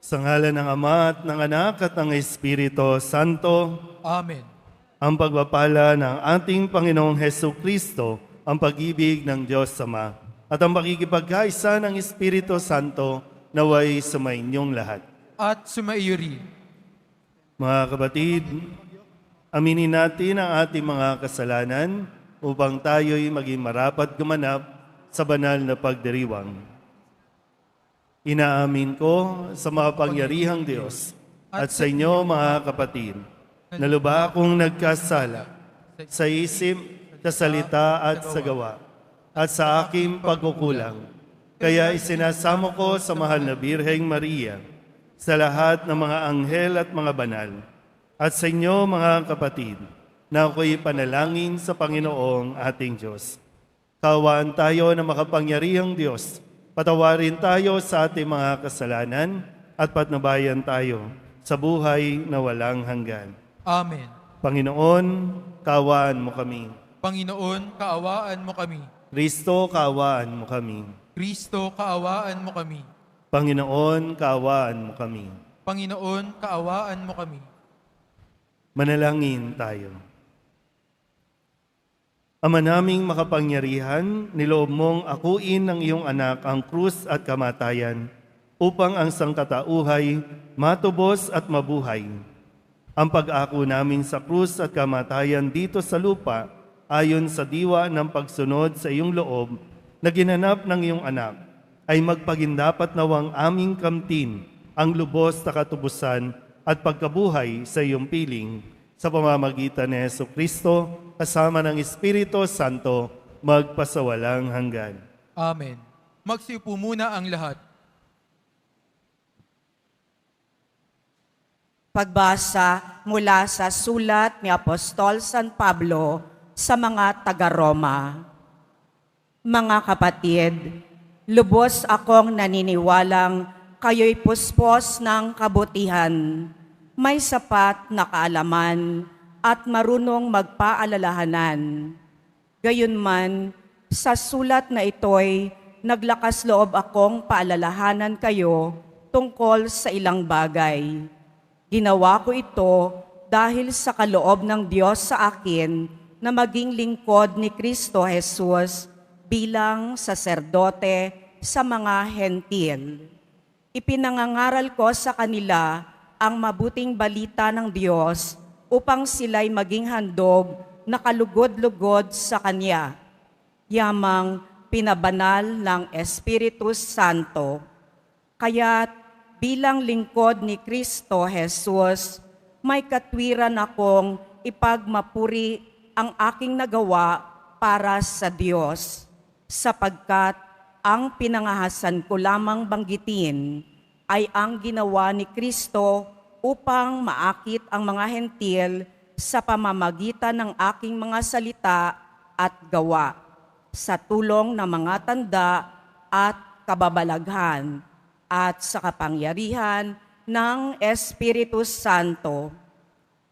Sa ngalan ng Ama at ng Anak at ng Espiritu Santo, Amen. ang pagpapala ng ating Panginoong Heso Kristo, ang pag-ibig ng Diyos Ama, at ang pakikipagkaisa ng Espiritu Santo naway sumainyong lahat. At sumaiyo rin. Mga kapatid, aminin natin ang ating mga kasalanan upang tayo'y maging marapat gumanap sa banal na pagdiriwang. Inaamin ko sa makapangyarihang Diyos at sa inyo mga kapatid, na lubha akong nagkasala sa isip, sa salita at sa gawa, at sa aking pagkukulang. Kaya isinasamo ko sa mahal na Birheng Maria, sa lahat ng mga anghel at mga banal, at sa inyo mga kapatid, na ako'y panalangin sa Panginoong ating Diyos. Kawaan tayo na makapangyarihang Diyos, patawarin tayo sa ating mga kasalanan at patnubayan tayo sa buhay na walang hanggan. Amen. Panginoon, kaawaan mo kami. Panginoon, kaawaan mo kami. Kristo, kaawaan mo kami. Kristo, kaawaan mo kami. Panginoon, kaawaan mo kami. Panginoon, kaawaan mo kami. Manalangin tayo. Ama naming makapangyarihan, niloob mong akuin ng iyong anak ang krus at kamatayan upang ang sangkatauhay matubos at mabuhay. Ang pag-ako namin sa krus at kamatayan dito sa lupa ayon sa diwa ng pagsunod sa iyong loob na ginanap ng iyong anak ay magpagindapat nawang aming kamtin ang lubos na katubusan at pagkabuhay sa iyong piling sa pamamagitan ni Heso Kristo kasama ng Espiritu Santo magpasawalang hanggan. Amen. Magsiupo muna ang lahat. Pagbasa mula sa sulat ni Apostol San Pablo sa mga taga-Roma. Mga kapatid, lubos akong naniniwalang kayo'y puspos ng kabutihan, may sapat na kaalaman at marunong magpaalalahanan. Gayunman, sa sulat na ito'y naglakas loob akong paalalahanan kayo tungkol sa ilang bagay. Ginawa ko ito dahil sa kaloob ng Diyos sa akin na maging lingkod ni Kristo Jesus bilang saserdote sa mga hentil. Ipinangangaral ko sa kanila ang mabuting balita ng Diyos upang sila'y maging handog na kalugod-lugod sa Kanya, yamang pinabanal ng Espiritu Santo. Kaya't bilang lingkod ni Kristo Jesus, may katwiran akong ipagmapuri ang aking nagawa para sa Diyos, sapagkat ang pinangahasan ko lamang banggitin ay ang ginawa ni Kristo upang maakit ang mga hentil sa pamamagitan ng aking mga salita at gawa, sa tulong ng mga tanda at kababalaghan, at sa kapangyarihan ng Espiritu Santo.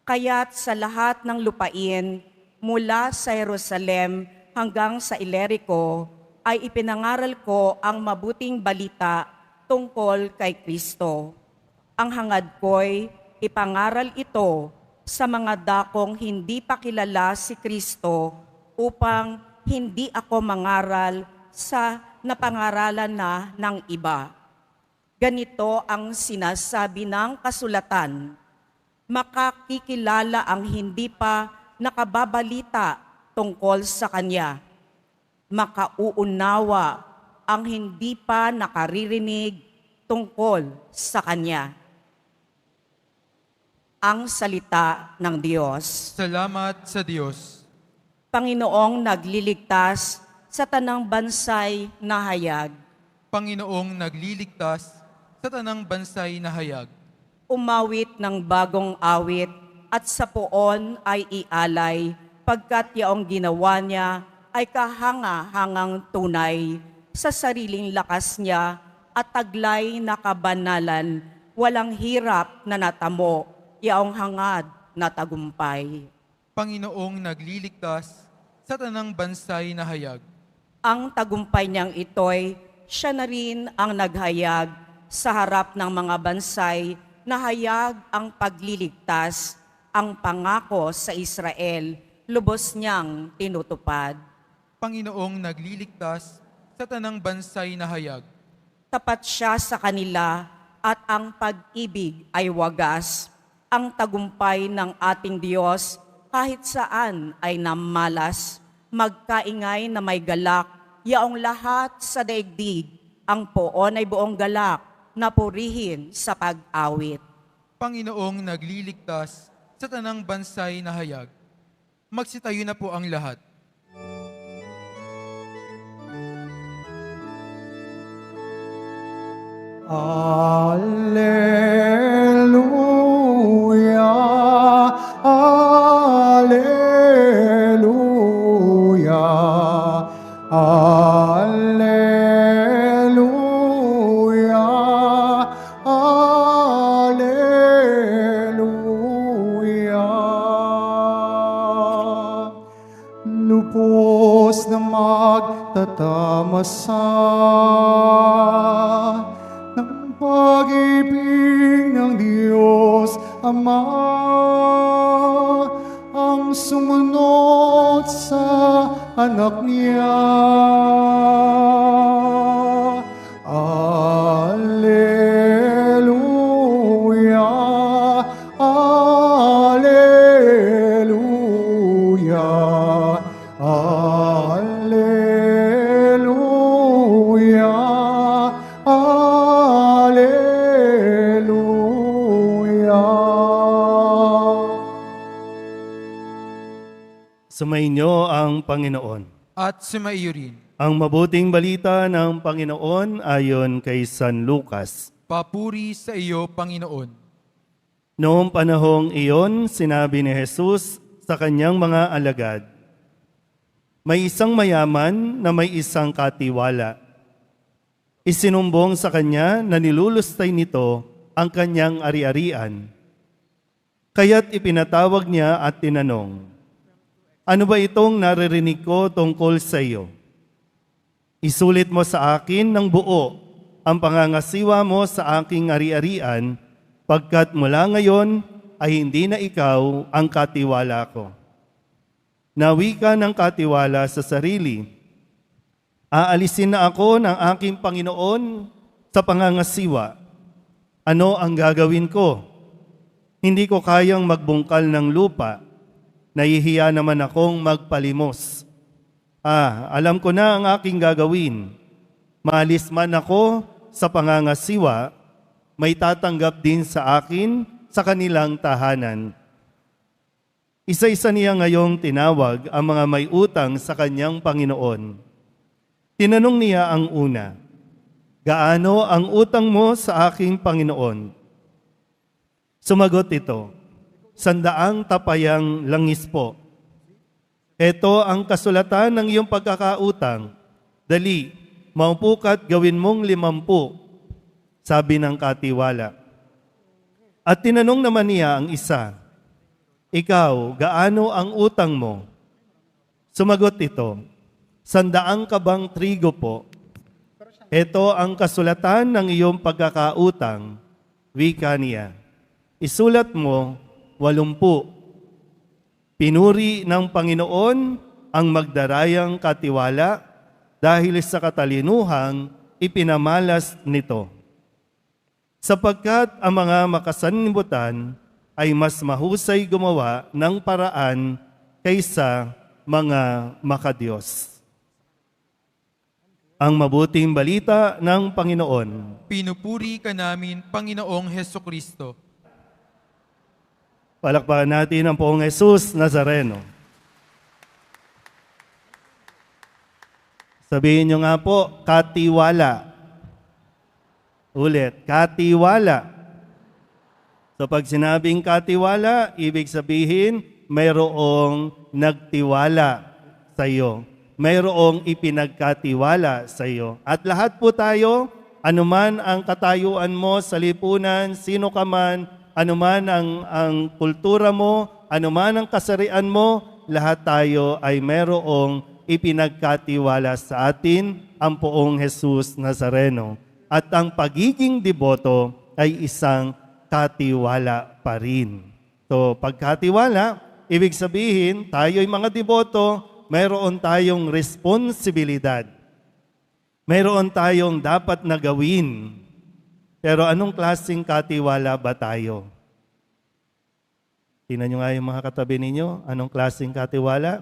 Kaya't sa lahat ng lupain, mula sa Jerusalem hanggang sa Ilerico, ay ipinangaral ko ang mabuting balita tungkol kay Kristo. Ang hangad ko'y ipangaral ito sa mga dakong hindi pa kilala si Kristo upang hindi ako mangaral sa napangaralan na ng iba. Ganito ang sinasabi ng kasulatan: makakikilala ang hindi pa nakababalita tungkol sa Kanya. Makauunawa ang hindi pa nakaririnig tungkol sa Kanya. Ang salita ng Diyos. Salamat sa Diyos. Panginoong nagliligtas sa tanang bansay na hayag. Panginoong nagliligtas sa tanang bansay na hayag. Umawit ng bagong awit at sa poon ay ialay, pagkat yaong ginawa niya ay kahanga-hangang tunay, sa sariling lakas niya at taglay na kabanalan, walang hirap na natamo, yaong hangad na tagumpay. Panginoong nagliligtas sa tanang bansay na hayag. Ang tagumpay niyang ito'y siya na rin ang naghayag sa harap ng mga bansay na hayag ang pagliligtas, ang pangako sa Israel, lubos niyang tinutupad. Panginoong nagliligtas sa tanang bansay na hayag. Tapat siya sa kanila at ang pag-ibig ay wagas. Ang tagumpay ng ating Diyos kahit saan ay namalas. Magkaingay na may galak, yaong lahat sa daigdig. Ang poon ay buong galak na purihin sa pag-awit. Panginoong nagliligtas sa tanang bansay na hayag. Magsitayo na po ang lahat. Alleluia, alleluia, alleluia, alleluia. Lubos na magtatamasa ng pag-ibig ng Diyos Ama, ang sumunod sa anak niya. Alleluia, alleluia, alleluia, Sumainyo ang Panginoon. At sumaiyo rin. Ang mabuting balita ng Panginoon ayon kay San Lucas. Papuri sa iyo, Panginoon. Noong panahong iyon, sinabi ni Jesus sa kanyang mga alagad, "May isang mayaman na may isang katiwala. Isinumbong sa kanya na nilulustay nito ang kanyang ari-arian. Kaya't ipinatawag niya at tinanong, 'Ano ba itong naririnig ko tungkol sa iyo? Isulit mo sa akin ng buo ang pangangasiwa mo sa aking ari-arian, pagkat mula ngayon ay hindi na ikaw ang katiwala ko.' Nawi ka ng katiwala sa sarili. Aalisin na ako ng aking Panginoon sa pangangasiwa. Ano ang gagawin ko? Hindi ko kayang magbungkal ng lupa. Nahihiya naman akong magpalimos. Alam ko na ang aking gagawin. Maalis man ako sa pangangasiwa, may tatanggap din sa akin sa kanilang tahanan." Isa-isa niya ngayong tinawag ang mga may utang sa kanyang Panginoon. Tinanong niya ang una, "Gaano ang utang mo sa aking Panginoon?" Sumagot ito, 100 tapayang langis po. Ito ang kasulatan ng iyong pagkakautang. Dali, maupo ka't gawin mong 50, sabi ng katiwala. At tinanong naman niya ang isa, "Ikaw, gaano ang utang mo?" Sumagot ito, 100 kabang trigo po. Ito ang kasulatan ng iyong pagkakautang. Wika niya, "Isulat mo 80. Pinuri ng Panginoon ang magdarayang katiwala dahil sa katalinuhang ipinamalas nito. Sapagkat ang mga makasanibutan ay mas mahusay gumawa ng paraan kaysa mga makadiyos." Ang mabuting balita ng Panginoon. Pinupuri ka namin, Panginoong Hesukristo. Palakpakan natin ang Poong Jesus Nazareno. Sabihin nyo nga po, katiwala. Ulit, katiwala. So pag sinabing katiwala, ibig sabihin mayroong nagtiwala sa iyo. Mayroong ipinagkatiwala sa iyo. At lahat po tayo, anuman ang katayuan mo sa lipunan, sino ka man, anuman ang kultura mo, anuman ang kasarian mo, lahat tayo ay merong ipinagkatiwala sa atin ang Poong Jesus Nazareno. At ang pagiging deboto ay isang katiwala pa rin. So, pagkatiwala, ibig sabihin, tayo ay mga deboto, mayroon tayong responsibilidad. Mayroon tayong dapat na gawin. Pero anong klaseng katiwala ba tayo? Tingnan nyo nga yung mga katabi ninyo. Anong klaseng katiwala?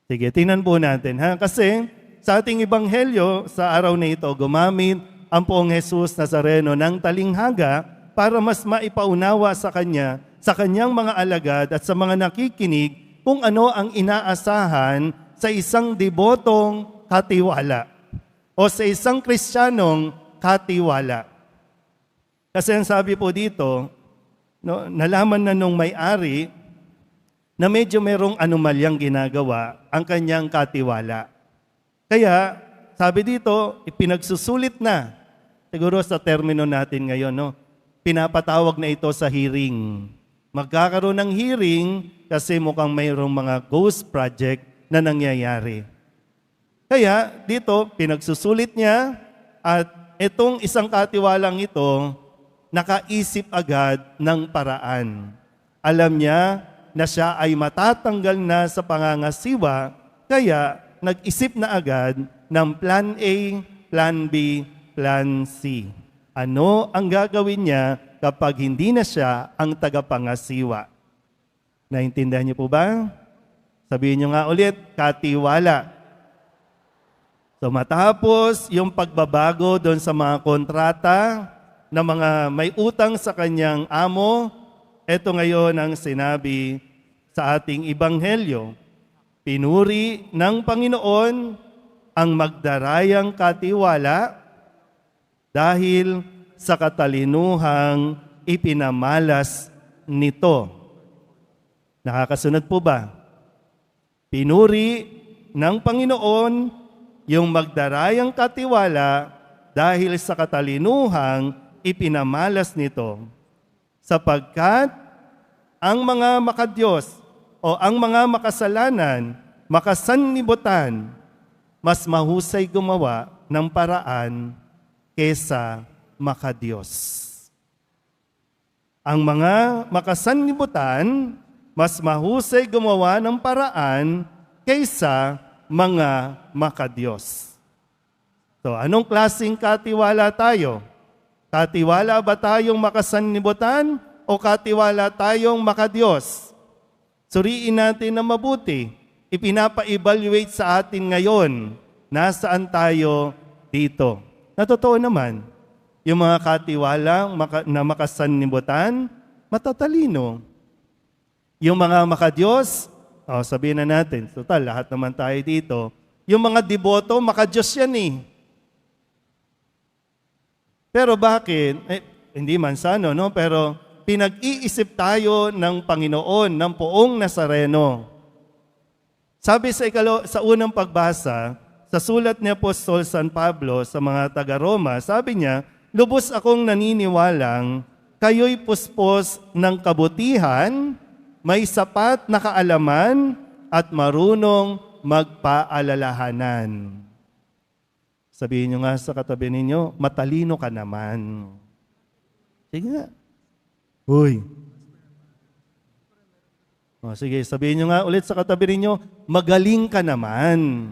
Sige, tingnan po natin. Kasi sa ating ebanghelyo, sa araw na ito, gumamit ang Poong Jesus Nazareno ng talinghaga para mas maipaunawa sa Kanya, sa Kanyang mga alagad at sa mga nakikinig kung ano ang inaasahan sa isang debotong katiwala o sa isang Kristiyanong katiwala. Kasi ang sabi po dito, no, nalaman na nung may-ari na medyo merong anomalyang ginagawa ang kanyang katiwala. Kaya, sabi dito, ipinagsusulit na. Siguro sa termino natin ngayon, no? Pinapatawag na ito sa hearing. Magkakaroon ng hearing kasi mukhang mayroong mga ghost project na nangyayari. Kaya, dito, pinagsusulit niya at itong isang katiwalang ito, nakaisip agad ng paraan. Alam niya na siya ay matatanggal na sa pangangasiwa, kaya nag-isip na agad ng plan A, plan B, plan C. Ano ang gagawin niya kapag hindi na siya ang tagapangasiwa? Naintindihan niyo po ba? Sabihin niyo nga ulit, katiwala. So matapos yung pagbabago doon sa mga kontrata na mga may utang sa kanyang amo, ito ngayon ang sinabi sa ating ebanghelyo. Pinuri ng Panginoon ang magdarayang katiwala dahil sa katalinuhang ipinamalas nito. Nakakasunod po ba? Pinuri ng Panginoon yung magdarayang katiwala dahil sa katalinuhang ipinamalas nito, sapagkat ang mga makadiyos o ang mga makasalanan, makasanlibutan, mas mahusay gumawa ng paraan kesa makadiyos. Ang mga makasanlibutan, mas mahusay gumawa ng paraan kaysa mga makadiyos. So, anong klaseng katiwala tayo? Katiwala ba tayong makasanlibutan o katiwala tayong makadiyos? Suriin natin na mabuti. Ipinapa-evaluate sa atin ngayon. Nasaan tayo dito? Na totoo naman, yung mga katiwala na makasanlibutan, matatalino. Yung mga makadiyos, sabihin na natin, total, lahat naman tayo dito. Yung mga deboto, makadiyos yan eh. Pero bakit? Hindi man sana, no? Pero pinag-iisip tayo ng Panginoon, ng Poong Nazareno. Sabi sa unang pagbasa, sa sulat ni Apostol San Pablo sa mga taga-Roma, sabi niya, lubos akong naniniwalang kayo'y puspos ng kabutihan, may sapat na kaalaman at marunong magpaalalahanan. Sabihin nyo nga sa katabi ninyo, matalino ka naman. Sige nga. Uy. Sige, sabihin nyo nga ulit sa katabi ninyo, magaling ka naman.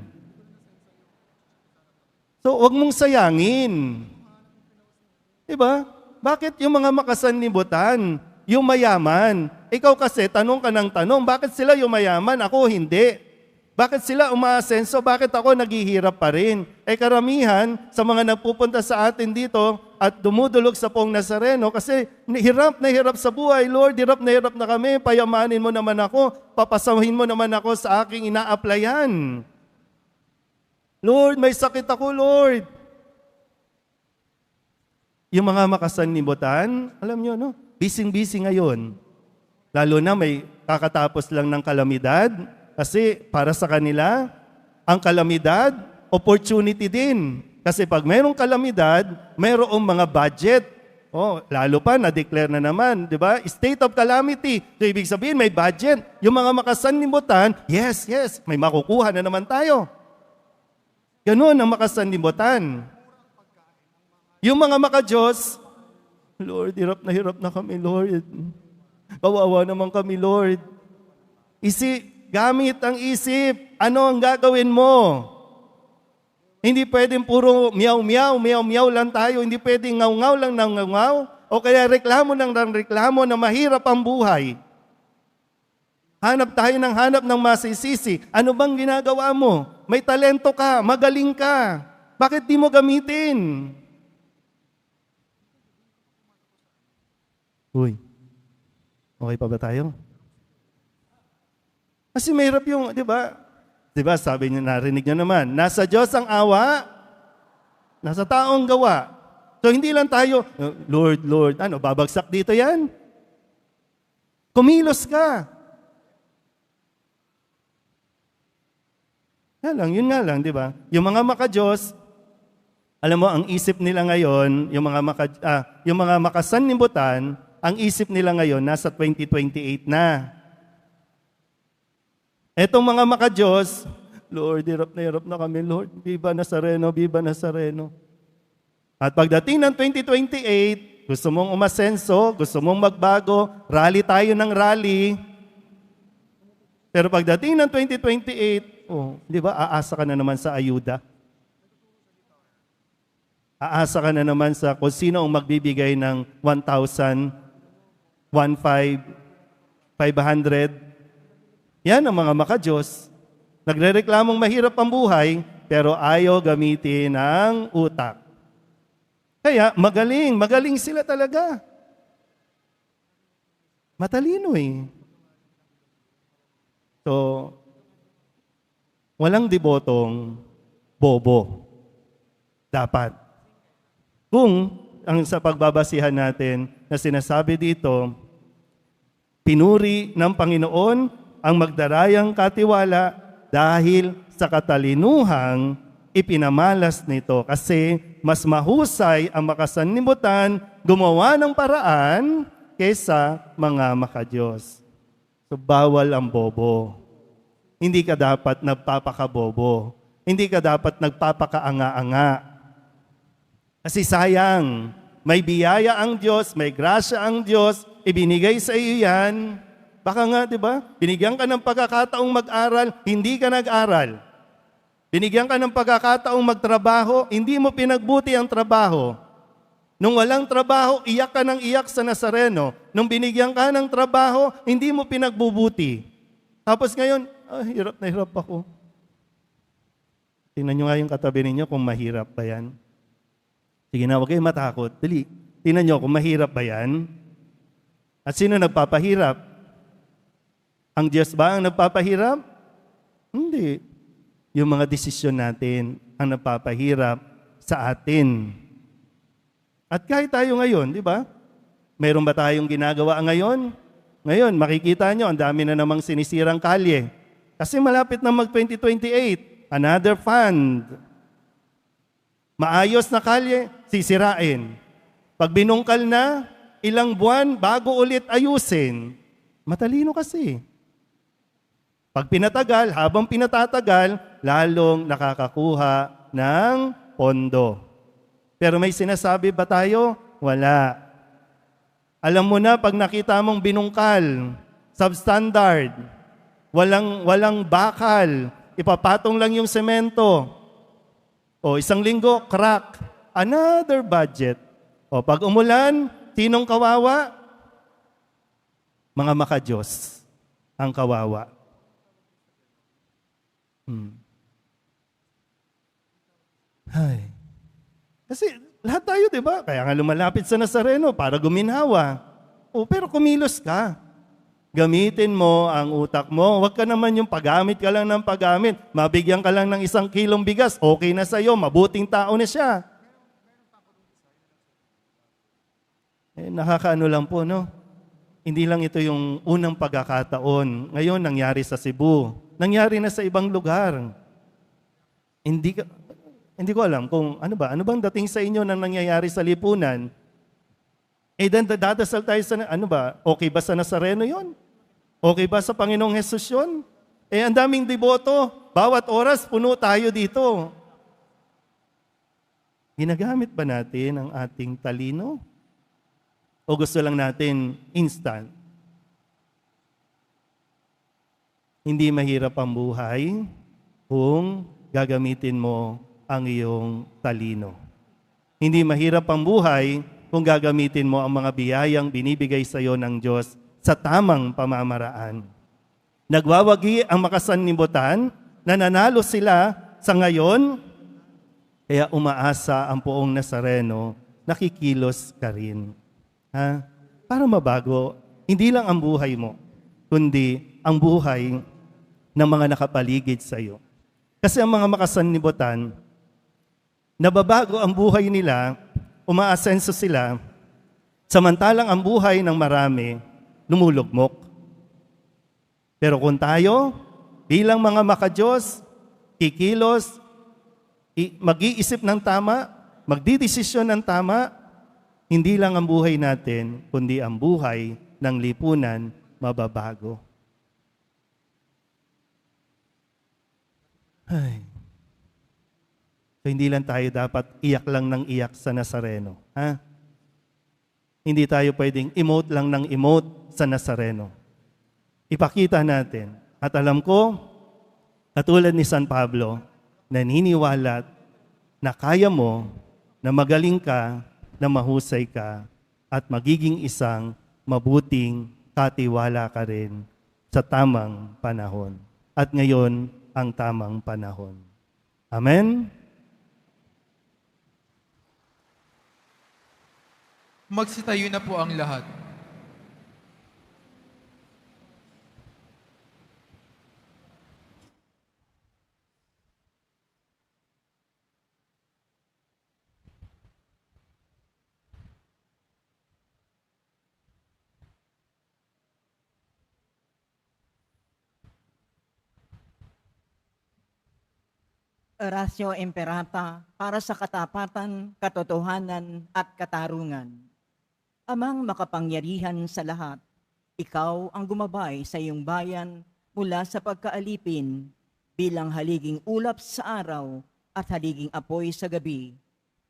So, huwag mong sayangin. Diba? Bakit yung mga makasanlibutan, yung mayaman, ikaw kasi, tanong ka ng tanong, bakit sila yung mayaman, ako hindi? Bakit sila umaasenso, bakit ako naghihirap pa rin? Karamihan sa mga nagpupunta sa atin dito at dumudulog sa Poong Nazareno kasi hirap na hirap sa buhay. Lord, hirap na kami, payamanin mo naman ako, papasahin mo naman ako sa aking ina-applyan. Lord, may sakit ako, Lord. Yung mga makasanlibutan, alam nyo, no? Busy ngayon. Lalo na may kakatapos lang ng kalamidad. Kasi para sa kanila, ang kalamidad, opportunity din. Kasi pag mayroong kalamidad, mayroong mga budget Oh, lalo pa, na-declare na naman, di ba? State of calamity. So, ibig sabihin, may budget. Yung mga makasanlibutan, yes, may makukuha na naman tayo. Ganun ang makasanlibutan. Yung mga maka-Diyos, Lord, hirap na kami, Lord. Kawawa naman kami, Lord. Gamit ang isip. Ano ang gagawin mo? Hindi pwedeng puro miyaw lang tayo. Hindi pwedeng ngaw lang ng ngaw. O kaya reklamo lang ng reklamo na mahirap ang buhay. Hanap tayo ng hanap ng masisisi. Ano bang ginagawa mo? May talento ka, magaling ka. Bakit di mo gamitin? Uy, okay pa ba tayo? Kasi mahirap yung, di ba? Di ba, sabi niyo, narinig niyo naman, nasa Diyos ang awa, nasa taong gawa. So hindi lang tayo, Lord, babagsak dito yan? Kumilos ka. Yun nga lang, di ba? Yung mga maka-Diyos, alam mo, ang isip nila ngayon, yung mga makasanlibutan, ang isip nila ngayon, nasa 2028 na. Etong mga maka-Diyos, Lord, hirap na kami, Lord. Viva Nazareno, Viva Nazareno. At pagdating ng 2028, gusto mong umasenso, gusto mong magbago, rally tayo ng rally. Pero pagdating ng 2028, di ba, aasa ka na naman sa ayuda. Aasa ka na naman sa kung sino ang magbibigay ng 1,000, 500. Yan ang mga maka-Diyos. Nagrereklamong mahirap ang buhay, pero ayaw gamitin ang utak. Kaya magaling sila talaga. Matalino eh. So, walang debotong bobo. Dapat. Kung ang sa pagbabasihan natin na sinasabi dito, pinuri ng Panginoon ang magdarayang katiwala dahil sa katalinuhang ipinamalas nito. Kasi mas mahusay ang makasanlibutan gumawa ng paraan kaysa mga maka-Diyos. So bawal ang bobo. Hindi ka dapat nagpapakabobo. Hindi ka dapat nagpapakaanga-anga. Kasi sayang, may biyaya ang Diyos, may grasya ang Diyos, ibinigay sa iyo yan. Baka nga, di ba? Binigyan ka ng pagkakataong mag-aral, hindi ka nag-aral. Binigyan ka ng pagkakataong magtrabaho, hindi mo pinagbuti ang trabaho. Nung walang trabaho, iyak ka ng iyak sa Nazareno. Nung binigyan ka ng trabaho, hindi mo pinagbubuti. Tapos ngayon, hirap na hirap ako. Tingnan nyo nga yung katabi ninyo kung mahirap ba yan. Sige na, huwag kayong matakot. Dali, tingnan nyo kung mahirap ba yan. At sino nagpapahirap? Ang Diyos ba ang nagpapahirap? Hindi. Yung mga desisyon natin ang nagpapahirap sa atin. At kahit tayo ngayon, di ba? Mayroon ba tayong ginagawa ngayon? Ngayon, makikita nyo, ang dami na namang sinisirang kalye. Kasi malapit na mag-2028, another fund. Maayos na kalye, sisirain. Pag binungkal na, ilang buwan, bago ulit ayusin. Matalino kasi. Pag pinatagal, habang pinatatagal, lalong nakakakuha ng pondo. Pero may sinasabi ba tayo? Wala. Alam mo na, pag nakita mong binungkal, substandard, walang bakal, ipapatong lang yung semento. O isang linggo, crack. Another budget. O pag umulan, sinong kawawa? Mga maka-Diyos ang kawawa. Ay. Kasi lahat tayo, di ba? Kaya nga lumalapit sa Nazareno para guminhawa. Pero kumilos ka. Gamitin mo ang utak mo. Huwag ka naman yung paggamit ka lang ng paggamit. Mabigyan ka lang ng 1 kilong bigas, okay na sa'yo, mabuting tao na siya. Nakakaano lang po, no? Hindi lang ito yung unang pagkakataon. Ngayon, nangyari sa Cebu. Nangyari na sa ibang lugar. Hindi ko alam kung ano bang dating sa inyo nang nangyayari sa lipunan. Eh, then dadasal tayo sa, ano ba, okay ba sa Nazareno yon? Okay ba sa Panginoong Jesus yun? Eh, ang daming deboto. Bawat oras, puno tayo dito. Ginagamit ba natin ang ating talino? O gusto lang natin instant? Hindi mahirap ang buhay kung gagamitin mo ang iyong talino. Hindi mahirap ang buhay kung gagamitin mo ang mga biyayang binibigay sa iyo ng Diyos sa tamang pamamaraan. Nagwawagi ang makasanlibutan, nananalo sila sa ngayon, kaya umaasa ang poong Nazareno, nakikilos ka rin. Ha? Para mabago, hindi lang ang buhay mo, kundi ang buhay ng mga nakapaligid sa iyo. Kasi ang mga makasanlibutan, nababago ang buhay nila, umaasenso sila, samantalang ang buhay ng marami, lumulugmok. Pero kung tayo, bilang mga makadiyos, kikilos, mag-iisip ng tama, magdidesisyon ng tama, hindi lang ang buhay natin, kundi ang buhay ng lipunan mababago. Ay. So, hindi lang tayo dapat iyak lang ng iyak sa Nazareno. Ha? Hindi tayo pwedeng emote lang ng emote sa Nazareno. Ipakita natin. At alam ko, katulad ni San Pablo, naniniwala na kaya mo, na magaling ka, na mahusay ka, at magiging isang mabuting katiwala ka rin sa tamang panahon. At ngayon, ang tamang panahon. Amen? Magsitayo na po ang lahat. Oratio Imperata para sa katapatan, katotohanan at katarungan. Amang makapangyarihan sa lahat, ikaw ang gumabay sa iyong bayan mula sa pagkaalipin bilang haliging ulap sa araw at haliging apoy sa gabi.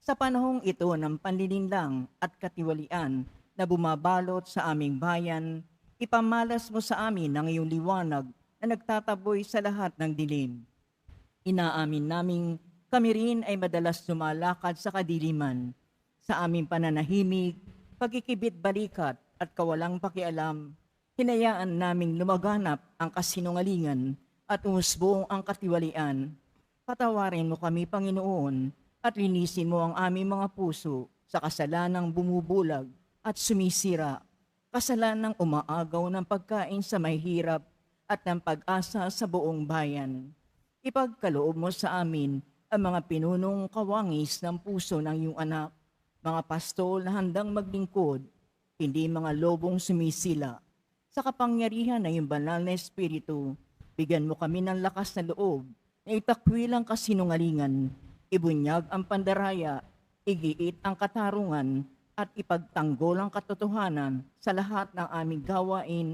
Sa panahong ito ng panlilinlang at katiwalian na bumabalot sa aming bayan, ipamalas mo sa amin ang iyong liwanag na nagtataboy sa lahat ng dilim. Inaamin naming kami rin ay madalas lumalakad sa kadiliman. Sa aming pananahimik, pagkikibit-balikat at kawalang pakialam, hinayaan naming lumaganap ang kasinungalingan at umusbong ang katiwalian. Patawarin mo kami, Panginoon, at linisin mo ang aming mga puso sa kasalanang bumubulag at sumisira, kasalanang umaagaw ng pagkain sa mahihirap at ng pag-asa sa buong bayan. Ipagkaloob mo sa amin ang mga pinunong kawangis ng puso ng iyong anak, mga pastol na handang maglingkod, hindi mga lobong sumisila. Sa kapangyarihan ng iyong banal na Espiritu, bigyan mo kami ng lakas na loob na itakwil ang kasinungalingan, ibunyag ang pandaraya, igiit ang katarungan, at ipagtanggol ang katotohanan sa lahat ng aming gawain,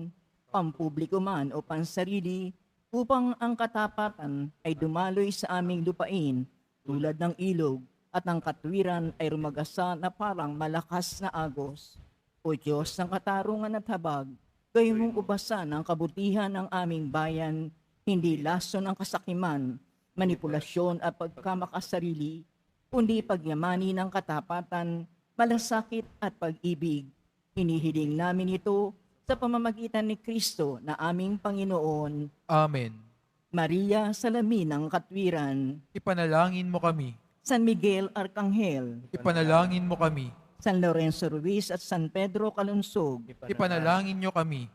pampubliko man o pansarili, upang ang katapatan ay dumaloy sa aming lupain tulad ng ilog at ang katwiran ay rumagasa na parang malakas na agos. O Diyos ng katarungan at habag, kayo mong ubasan ang kabutihan ng aming bayan, hindi lason ng kasakiman, manipulasyon at pagkamakasarili, kundi pagyamani ng katapatan, malasakit at pag-ibig. Hinihiling namin ito sa pamamagitan ni Kristo na aming Panginoon. Amen. Maria, salamin ng katwiran. Ipanalangin mo kami. San Miguel Arcangel. Ipanalangin mo kami. San Lorenzo Ruiz at San Pedro Calunsog. Ipanalangin nyo kami.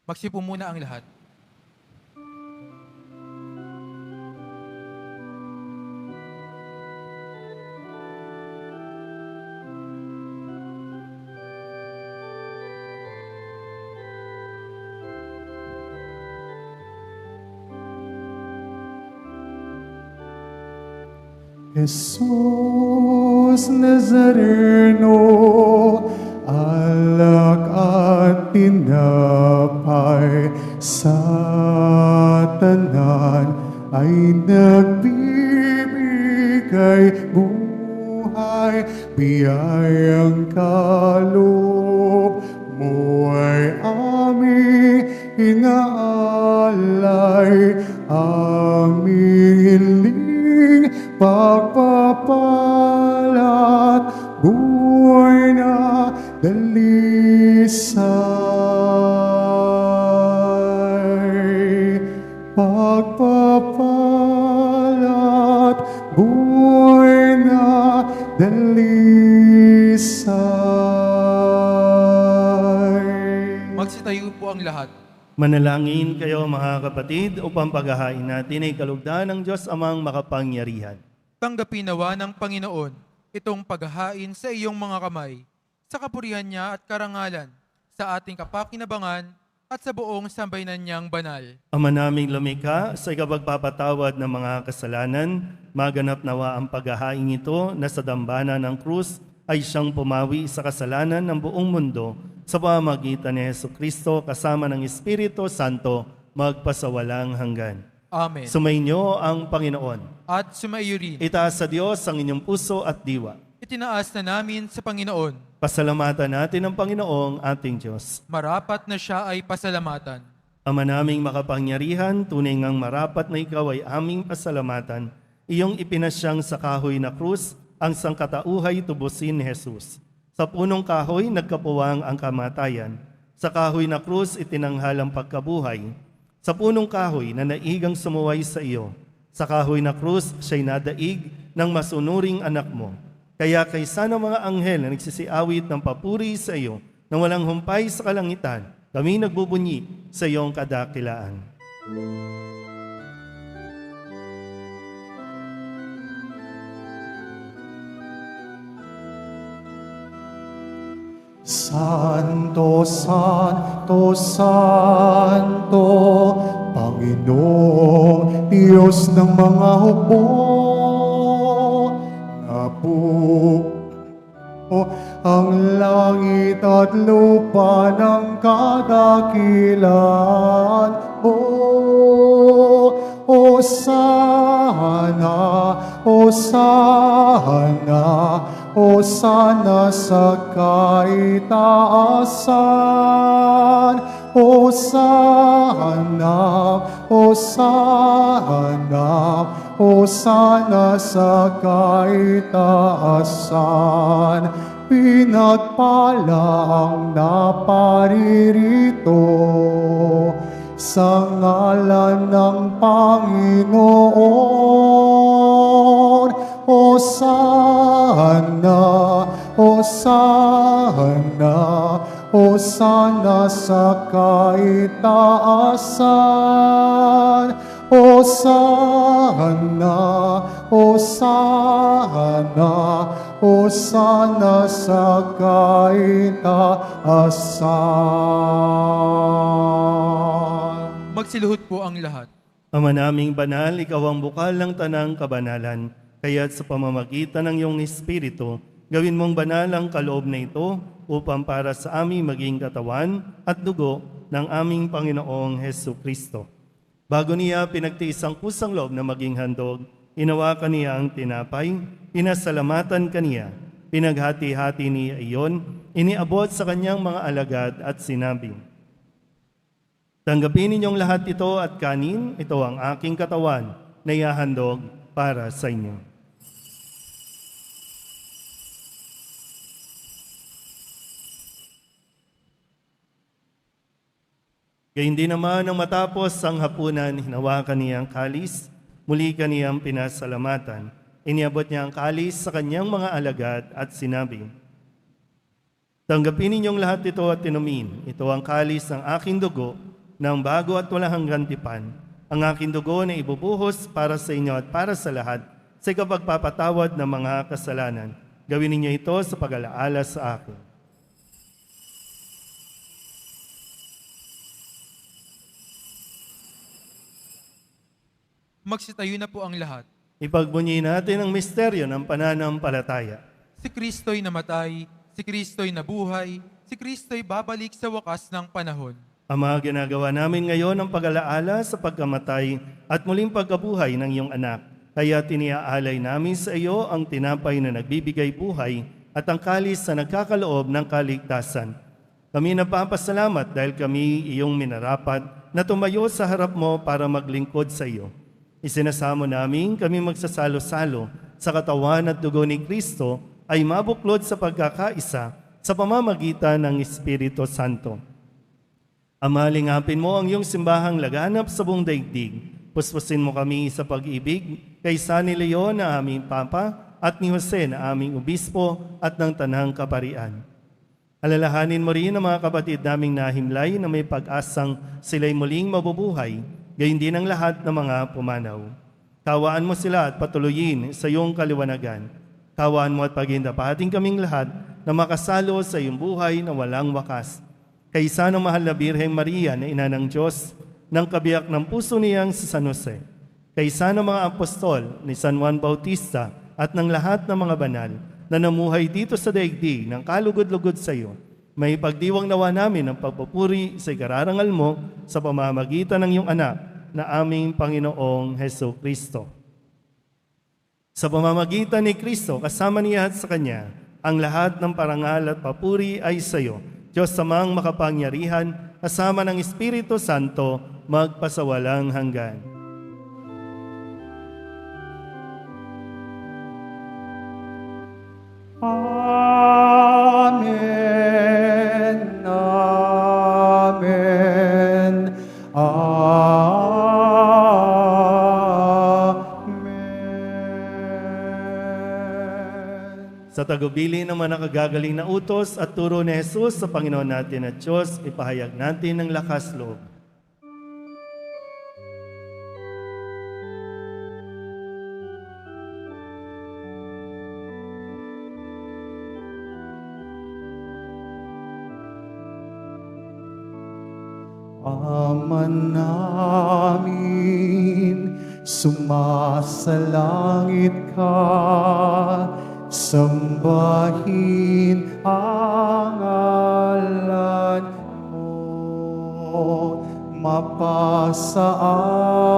Magsipo muna ang lahat. Jesus Jesus Nazareno, alak at tinapay sa tanan ay nagbibigay buhay, biyayang kaloob mo ay aming inaalay, aming hiling pagpapalat, buhay na dalisay. Pagpapalat, buhay na dalisay. Magsitayo po ang lahat. Manalangin kayo mga kapatid upang paghahain natin ay kalugdan ng Diyos amang makapangyarihan. Tanggapin nawa ng Panginoon itong paghahain sa iyong mga kamay, sa kapurihan niya at karangalan, sa ating kapakinabangan at sa buong sambayanan niyang banal. Ama naming lumikha, sa ikapagpapatawad ng mga kasalanan, maganap nawa ang paghahain ito na sa dambana ng krus ay siyang pumawi sa kasalanan ng buong mundo sa pamamagitan ni Jesucristo kasama ng Espiritu Santo magpasawalang hanggan. Amen. Sumainyo ang Panginoon. At sumaiyo rin. Itaas sa Diyos ang inyong puso at diwa. Itinaas na namin sa Panginoon. Pasalamatan natin ang Panginoong ating Diyos. Marapat na siya ay pasalamatan. Ama naming makapangyarihan, tunay ngang marapat na ikaw ay aming pasalamatan. Iyong ipinasyang sa kahoy na krus, ang sangkatauhay tubusin ni Jesus. Sa punong kahoy, nagkapuwang ang kamatayan. Sa kahoy na krus, itinanghal ang pagkabuhay. Sa punong kahoy na naigang sumuway sa iyo. Sa kahoy na krus, siya'y nadaig ng masunuring anak mo. Kaya kaysa ng mga anghel na nagsisiawit ng papuri sa iyo, na walang humpay sa kalangitan, kami nagbubunyi sa iyong kadakilaan. Santo, Santo, Santo, Panginoong Diyos ng mga hukbo, napuo ang langit at lupa ng kadakilan mo. Hosana, Hosana, Hosana sa kaitaasan. Hosana, Hosana, Hosana sa kaitaasan. Pinagpala ang naparirito sa ngalan ng Panginoon. Hosana, Hosana, Hosana sa kaitaasan. Hosana, Hosana, Hosana sa kaitaasan. Magsiluhod po ang lahat. Ama naming banal, ikaw ang bukal ng tanang kabanalan. Kaya't sa pamamagitan ng iyong Espiritu, gawin mong banal ang kaloob na ito upang para sa aming maging katawan at dugo ng aming Panginoong Hesukristo. Bago niya pinagtiis ang kusang loob na maging handog, inawakan niya ang tinapay, pinasalamatan kaniya, pinaghati-hati niya iyon, iniabot sa kanyang mga alagad at sinabi, tanggapin ninyong lahat ito at kanin, ito ang aking katawan na ihahandog para sa inyo. Gayun din naman nang matapos ang hapunan, hinawakan niya ang kalis, muli kaniyang pinasalamatan. Iniabot niya ang kalis sa kanyang mga alagad at sinabi, tanggapin ninyong lahat ito at inumin. Ito ang kalis ng aking dugo, ng bago at walang hanggang tipan. Ang aking dugo na ibubuhos para sa inyo at para sa lahat sa kapagpapatawad ng mga kasalanan. Gawin ninyo ito sa pag-alaala sa akin. Magsitayo na po ang lahat. Ipagbunyi natin ang misteryo ng pananampalataya. Si Kristo'y namatay, si Kristo'y nabuhay, si Kristo'y babalik sa wakas ng panahon. Ama, ginagawa namin ngayon ang pag-alaala sa pagkamatay at muling pagkabuhay ng iyong anak. Kaya tiniaalay namin sa iyo ang tinapay na nagbibigay buhay at ang kalis na nagkakaloob ng kaligtasan. Kami nagpapasalamat dahil kami iyong minarapat na tumayo sa harap mo para maglingkod sa iyo. Isinasamo namin kami magsasalo-salo sa katawan at dugo ni Kristo ay mabuklod sa pagkakaisa sa pamamagitan ng Espiritu Santo. Ama, lingapin mo ang iyong simbahang laganap sa buong daigdig. Puspusin mo kami sa pag-ibig kay San Leon na aming Papa at ni Jose na aming Obispo at ng Tanang Kaparian. Alalahanin mo rin ang mga kapatid naming nahimlay na may pag-asang sila'y muling mabubuhay, gayon din ang lahat ng mga pumanaw. Kawaan mo sila at patuloyin sa iyong kaliwanagan. Kawaan mo at pagindapating kaming lahat na makasalo sa iyong buhay na walang wakas. Kaysa ng mahal na Birheng Maria na ina ng Diyos, ng kabiyak ng puso niyang si San Jose. Kaysa ng mga apostol ni San Juan Bautista at ng lahat ng mga banal na namuhay dito sa daigdig ng kalugod-lugod sa iyo, may pagdiwang nawa namin ang pagpupuri sa ikararangal mo sa pamamagitan ng iyong anak na aming Panginoong Hesus Kristo. Sa pamamagitan ni Kristo, kasama niya at sa Kanya, ang lahat ng parangal at papuri ay sa iyo, Diyos Amang makapangyarihan, kasama ng Espiritu Santo, magpasawalang hanggan. Amen. Amen. Amen. Sa tagubili ng mga nakagagaling na utos at turo ni Jesus sa Panginoon natin at Diyos, ipahayag natin ng lakas loob. Ama namin, sumasalangit ka, sambahin ang ngalan mo, mapasa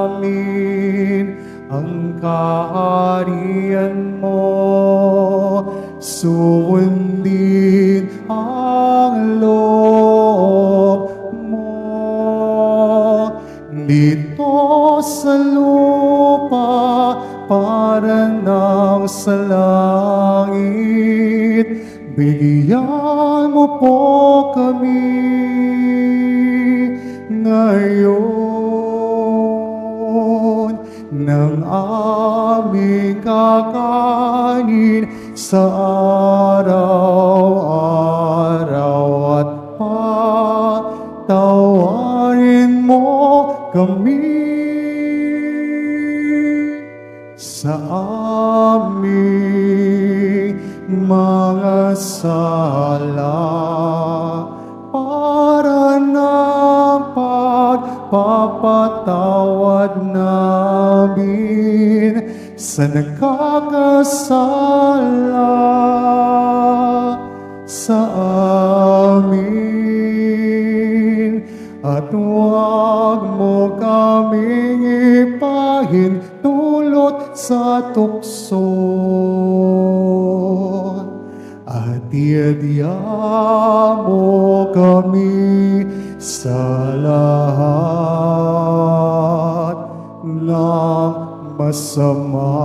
amin ang kaharian mo, sundin ang loob mo dito sa lupa para ng sa langit. Bigyan mo po kami ngayon ng aming kakanin sa araw-araw at patawarin mo kami sa aming mga sala para ng pagpapatawad namin sa nagkakasala sa amin, at huwag mo kaming ipahintulot sa tukso, at iadya mo kami sa lahat ng masama.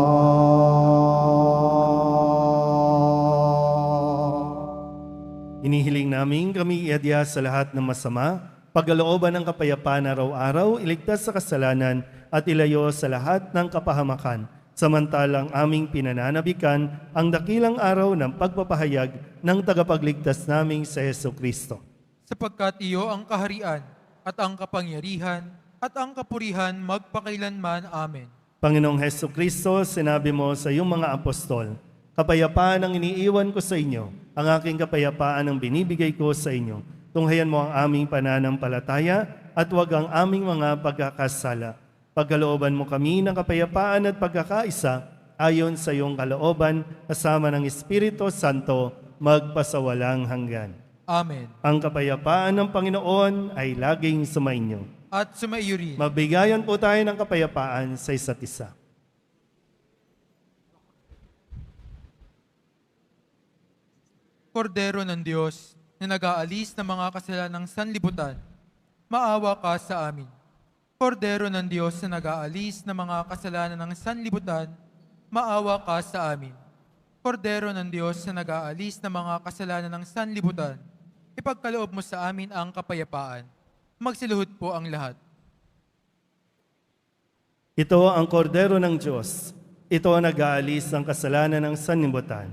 Inihiling namin kami iadya sa lahat ng masama, pagkalooban ng kapayapaan araw-araw, iligtas sa kasalanan at ilayo sa lahat ng kapahamakan, samantalang aming pinananabikan ang dakilang araw ng pagpapahayag ng tagapagligtas naming sa Jesucristo. Sapagkat iyo ang kaharian at ang kapangyarihan at ang kapurihan magpakailanman. Amen. Panginoong Jesucristo, sinabi mo sa iyong mga apostol, kapayapaan ang iniiwan ko sa inyo, ang aking kapayapaan ang binibigay ko sa inyo. Tunghayan mo ang aming pananampalataya at huwag ang aming mga pagkakasala. Pagkalooban mo kami ng kapayapaan at pagkakaisa ayon sa iyong kalooban, kasama ng Espiritu Santo, magpasawalang hanggan. Amen. Ang kapayapaan ng Panginoon ay laging sumainyo. At sumaiyo rin. Mabigayan po tayo ng kapayapaan sa isa't isa. Kordero ng Diyos na nag-aalis ng mga kasalanang sanlibutan, maawa ka sa amin. Kordero ng Diyos na nag-aalis ng mga kasalanan ng sanlibutan, maawa ka sa amin. Kordero ng Diyos na nag-aalis ng mga kasalanan ng sanlibutan, ipagkaloob mo sa amin ang kapayapaan. Magsiluhod po ang lahat. Ito ang kordero ng Diyos. Ito ang nag-aalis ng kasalanan ng sanlibutan.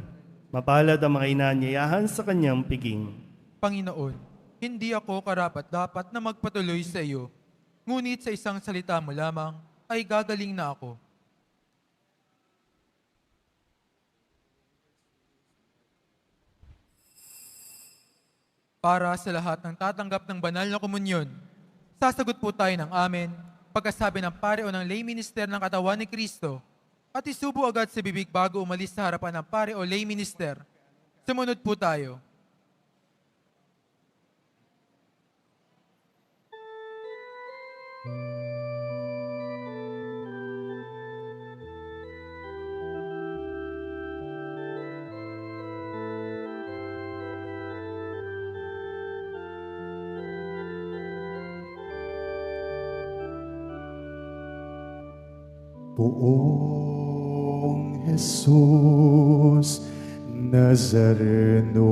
Mapalad ang mga inanyayahan sa kanyang piging. Panginoon, hindi ako karapat-dapat na magpatuloy sa iyo, ngunit sa isang salita mo lamang ay gagaling na ako. Para sa lahat ng tatanggap ng banal na komunyon, sasagot po tayo ng amen pagkasabi ng pare o ng lay minister ng katawan ni Kristo at isubo agad sa bibig bago umalis sa harapan ng pare o lay minister. Sumunod po tayo. Poong Jesus Nazareno,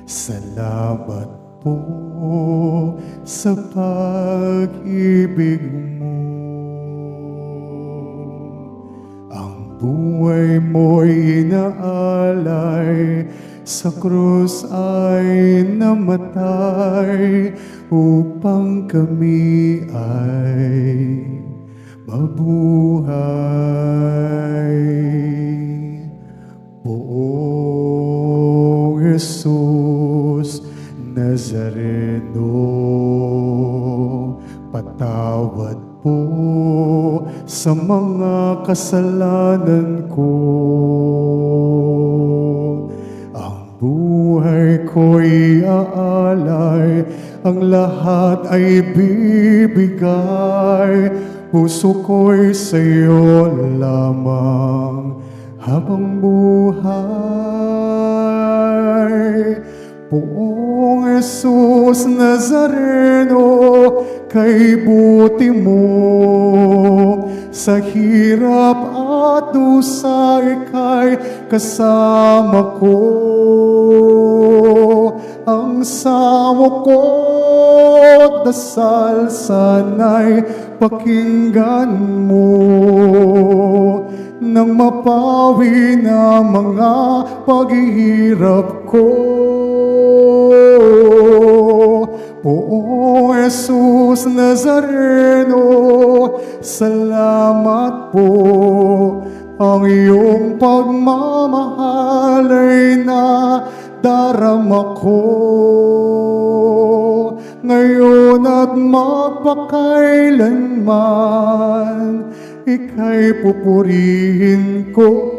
salamat po sa pag-ibig mo. Ang buhay mo'y inaalay, sa krus ay namatay, upang kami ay mabuhay. Poong Jesus Nazareno, patawad po sa mga kasalanan ko. Ang buhay ko'y aalay, ang lahat ay bibigay, puso ko'y sa'yo lamang habang buhay. Poong Jesus Nazareno, kay buti mo, sa hirap at dusa ika'y kasama ko. Ang samo ko't dasal sana'y pakinggan mo, nang mapawi na mga paghihirap ko. Poong Jesus Nazareno, salamat po. Ang iyong pagmamahal ay nadarama ko. Ngayon at magpakailanman, ika'y pupurihin ko.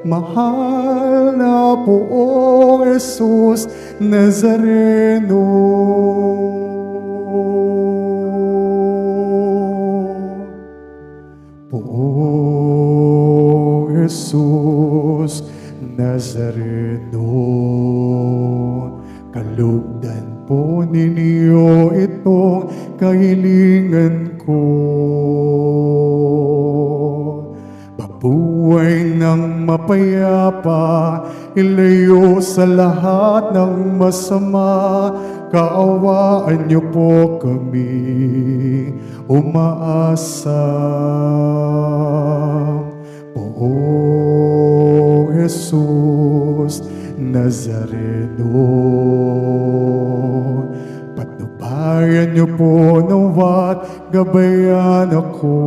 Mahal na Poong Jesus Nazareno. Poong Jesus Nazareno, kalugdan po ninyo itong kahilingan ko. Mabuhay ng mapayapa, ilayo sa lahat ng masama, kaawaan niyo po kami umaasa. Poong Jesus Nazareno, patnubayan niyo po nawat gabayan ako.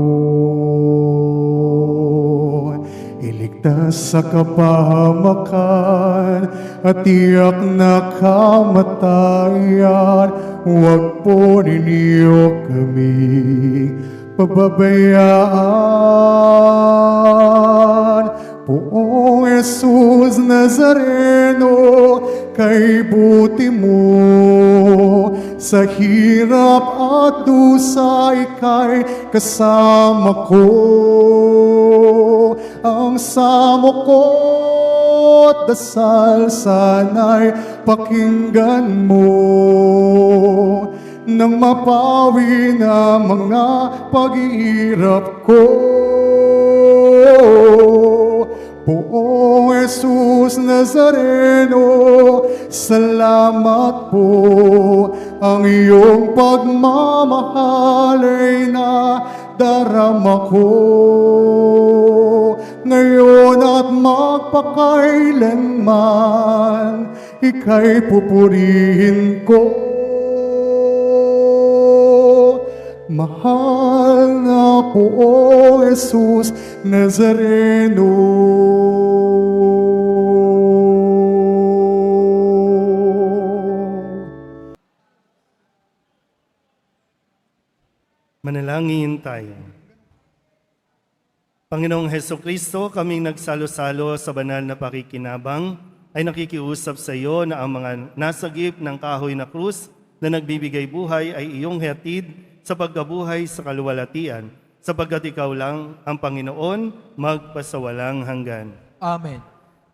Iligtas sa kapahamakan at tiyak na kamatayan, huwag po ninyo kami pababayaan. Poong Jesus Nazareno, kay buti mo, sa hirap at dusa ika'y kasama ko. Ang samo ko't dasal sana'y pakinggan mo, nang mapawi na mga pag-iirap ko. Poong Jesus Nazareno, salamat po. Ang iyong pagmamahal ay nadarama ko. Ngayon at magpakailanman, ika'y pupurihin ko. Mahal na Poong Jesus Nazareno. Manalangin tayo. Panginoong Hesukristo, kaming nagsalo-salo sa banal na pakikinabang, ay nakikiusap sa iyo na ang mga nasagip ng kahoy na krus na nagbibigay buhay ay iyong hatid sa pagkabuhay sa kaluwalhatian, sapagkat ikaw lang ang Panginoon magpasawalang hanggan. Amen.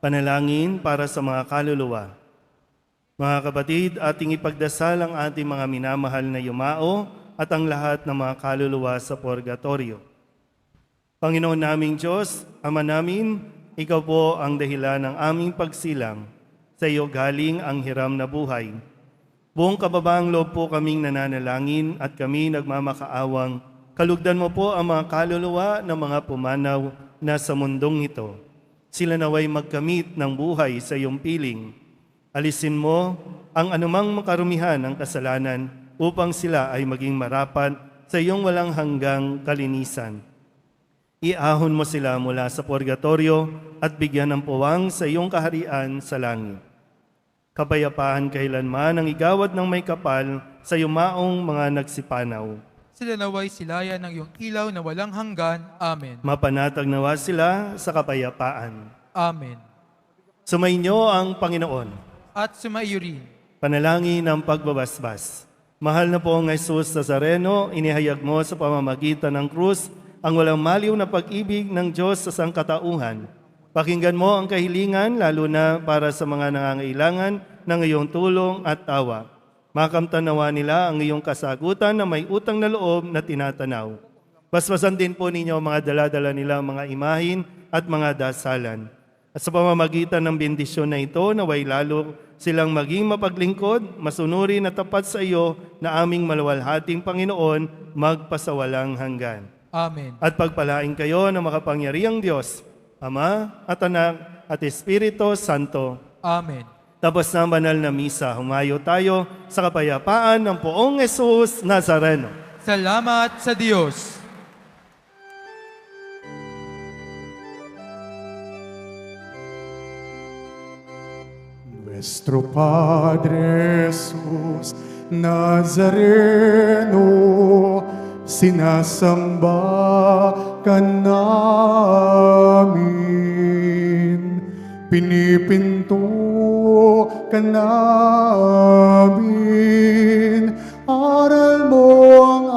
Panalangin para sa mga kaluluwa. Mga kapatid, ating ipagdasal ang ating mga minamahal na yumao at ang lahat ng mga kaluluwa sa purgatorio. Panginoon naming Diyos, Ama namin, ikaw po ang dahilan ng aming pagsilang. Sa iyo galing ang hiram na buhay. Buong kababaang loob po kaming nananalangin at kami nagmamakaawang kalugdan mo po ang mga kaluluwa ng mga pumanaw na sa mundong ito. Sila naway magkamit ng buhay sa iyong piling. Alisin mo ang anumang makarumihan ng kasalanan upang sila ay maging marapat sa iyong walang hanggang kalinisan. Iahon mo sila mula sa purgatorio at bigyan ng puwang sa iyong kaharian sa langit. Kapayapaan kailanman ang igawad ng may kapal sa yumaong mga nagsipanaw. Sila naway silayan ng iyong ilaw na walang hanggan. Amen. Mapanatag nawa sila sa kapayapaan. Amen. Sumainyo ang Panginoon. At sumaiyo rin. Panalangin ng pagbabasbas. Mahal na Poong Jesus Nazareno, inihayag mo sa pamamagitan ng krus ang walang maliw na pag-ibig ng Diyos sa sangkatauhan. Pakinggan mo ang kahilingan, lalo na para sa mga nangangailangan ng iyong tulong at tawa. Makamtanawa nila ang iyong kasagutan na may utang na loob na tinatanaw. Basbasan din po ninyo ang mga daladala nilang mga imahin at mga dasalan. At sa pamamagitan ng bendisyon na ito, naway lalo silang maging mapaglingkod, masunurin at tapat sa iyo na aming maluwalhating Panginoon, magpasawalang hanggan. Amen. At pagpalain kayo ng makapangyarihang Diyos, Ama at Anak at Espiritu Santo. Amen. Tapos na ang banal na misa, humayo tayo sa kapayapaan ng Poong Jesus Nazareno. Salamat sa Diyos. Nuestro Padre Jesus Nazareno, sinasamba ka namin, pinipinto ka namin, aral mo ang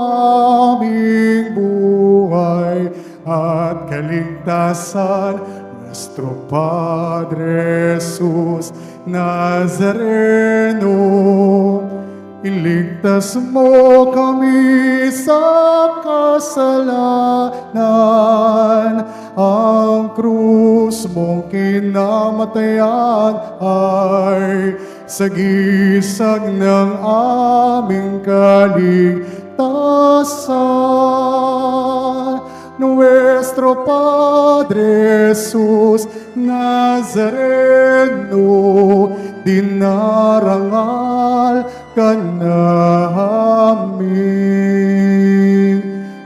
aming buhay at kaligtasan. Nuestro Padre Jesus Nazareno, iligtas mo kami sa kasalanan. Ang krus mong kinamatayan ay sagisag ng aming kaligtasan. Nuestro Padre Jesus Nazareno, dinarangal ka namin.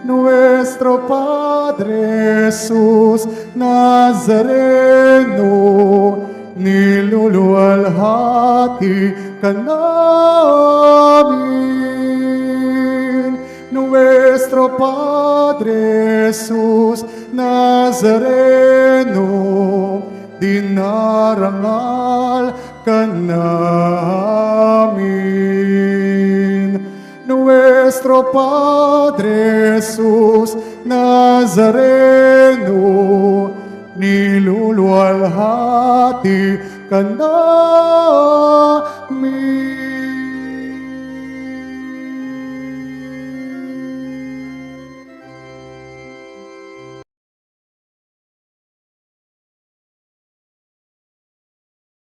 Nuestro Padre Jesus Nazareno, niluluwalhati ka namin. Nuestro Nuestro Padre Jesus Nazareno, dinarangal ka namin. Nuestro Padre Jesus Nazareno, niluluwalhati ka namin.